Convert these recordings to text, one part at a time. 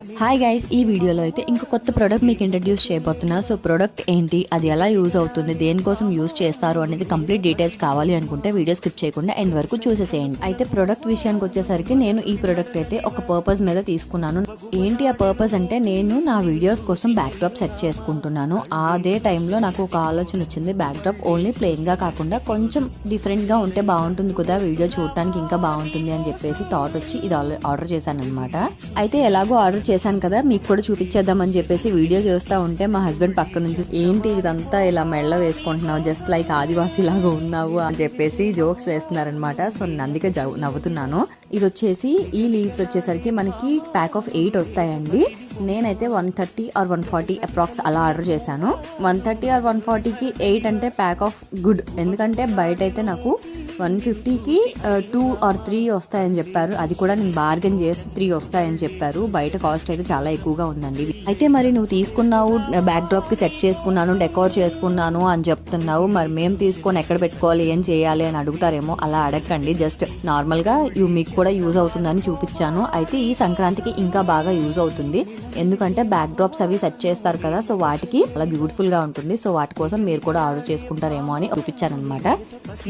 Hi guys, ఈ వీడియోలో అయితే ఇంకో కొత్త ప్రోడక్ట్ మీకు ఇంట్రడ్యూస్ చేయబోతున్నా. సో ప్రోడక్ట్ ఏంటి, అది ఎలా యూజ్ అవుతుంది, దేనికోసం యూజ్ చేస్తారు అనేది కంప్లీట్ డీటెయిల్స్ కావాలి అనుకుంటే వీడియో స్కిప్ చేయకుండా ఎండ్ వరకు చూసేసేయండి. అయితే ప్రోడక్ట్ విషయానికి వచ్చేసరికి నేను ఈ ప్రోడక్ట్ అయితే ఒక పర్పస్ మీద తీసుకున్నాను. ఏంటి ఆ పర్పస్ అంటే, నేను నా వీడియోస్ కోసం బ్యాక్ డ్రాప్ సెట్ చేసుకుంటున్నాను. అదే టైంలో నాకు ఒక ఆలోచన వచ్చింది, బ్యాక్ డ్రాప్ ఓన్లీ ప్లెయిన్ గా కాకుండా కొంచెం డిఫరెంట్ గా ఉంటే బాగుంటుంది కదా, వీడియో చూడటానికి ఇంకా బాగుంటుంది అని చెప్పేసి థాట్ వచ్చి ఇది ఆర్డర్ చేశాను అనమాట. అయితే ఎలాగో ఆర్డర్ చేశాను కదా, మీకు కూడా చూపించేద్దామని చెప్పేసి వీడియో చూస్తూ ఉంటే మా హస్బెండ్ పక్క నుంచి ఏంటి ఇదంతా ఇలా మెళ్ళ వేసుకుంటున్నావు, జస్ట్ లైక్ ఆదివాసీ లాగా ఉన్నావు అని చెప్పేసి జోక్స్ వేస్తున్నారనమాట. సో నేను అందుకే నవ్వుతున్నాను. ఇది వచ్చేసి ఈ లీవ్స్ వచ్చేసరికి మనకి ప్యాక్ ఆఫ్ 8 వస్తాయండి. నేనైతే 130 or 140 అప్రాక్స్ అలా ఆర్డర్ చేశాను. 130 or 140కి 8 అంటే ప్యాక్ ఆఫ్ గుడ్. ఎందుకంటే బయట అయితే నాకు 150కి 2 or 3 వస్తాయని చెప్పారు. అది కూడా నేను బార్గెన్ చేసి 3 వస్తాయని చెప్పారు. బయట కాస్ట్ అయితే చాలా ఎక్కువగా ఉందండి. అయితే మరి నువ్వు తీసుకున్నావు, బ్యాక్ డ్రాప్ కి సెట్ చేసుకున్నాను, డెకోర్ చేసుకున్నాను అని చెప్తున్నావు, మరి మేము తీసుకొని ఎక్కడ పెట్టుకోవాలి, ఏం చేయాలి అని అడుగుతారేమో. అలా అడగండి, జస్ట్ నార్మల్ గా మీకు కూడా యూజ్ అవుతుందని చూపించాను. అయితే ఈ సంక్రాంతికి ఇంకా బాగా యూజ్ అవుతుంది, ఎందుకంటే బ్యాక్ డ్రాప్స్ అవి సెట్ చేస్తారు కదా, సో వాటికి అలా బ్యూటిఫుల్ గా ఉంటుంది. సో వాటి కోసం మీరు కూడా ఆర్డర్ చేసుకుంటారేమో అని చూపించాను అనమాట.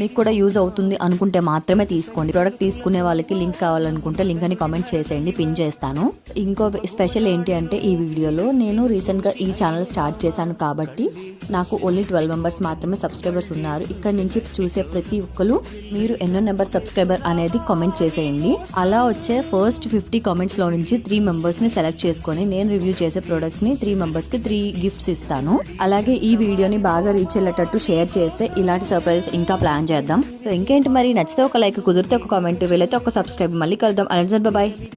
మీకు కూడా యూజ్ అవుతుంది అనుకుంటే మాత్రమే తీసుకోండి. ప్రోడక్ట్ తీసుకునే వాళ్ళకి లింక్ కావాలనుకుంటే లింక్ అని కామెంట్ చేసేయండి, పిన్ చేస్తాను. ఇంకో స్పెషల్ ఏంటి అంటే, ఈ వీడియోలో నేను రీసెంట్ గా ఈ ఛానల్ స్టార్ట్ చేశాను కాబట్టి నాకు ఓన్లీ 12 మెంబర్స్ మాత్రమే సబ్స్క్రైబర్స్ ఉన్నారు. ఇక్కడ నుంచి చూసే ప్రతి ఒక్కరు మీరు ఎన్నో నెంబర్ సబ్స్క్రైబర్ అనేది కామెంట్ చేసేయండి. అలా వచ్చే ఫస్ట్ 50 కామెంట్స్ లో నుంచి 3 మెంబర్స్ ని సెలెక్ట్ చేసుకొని నేను రివ్యూ చేసే ప్రొడక్ట్స్ ని 3 మెంబర్స్ కి 3 గిఫ్ట్స్ ఇస్తాను. అలాగే ఈ వీడియోని బాగా రీచ్ అయ్యేటట్టు షేర్ చేస్తే ఇలాంటి సర్ప్రైజెస్ ఇంకా ప్లాన్ చేద్దాం. సో ఇంకేంటి మరి, నచ్చితే ఒక లైక్, కుదిరితే ఒక కామెంట్, వీలైతే ఒక సబ్స్క్రైబ్. మళ్ళీ కలుద్దాం. అలెక్సర్, బాయ్.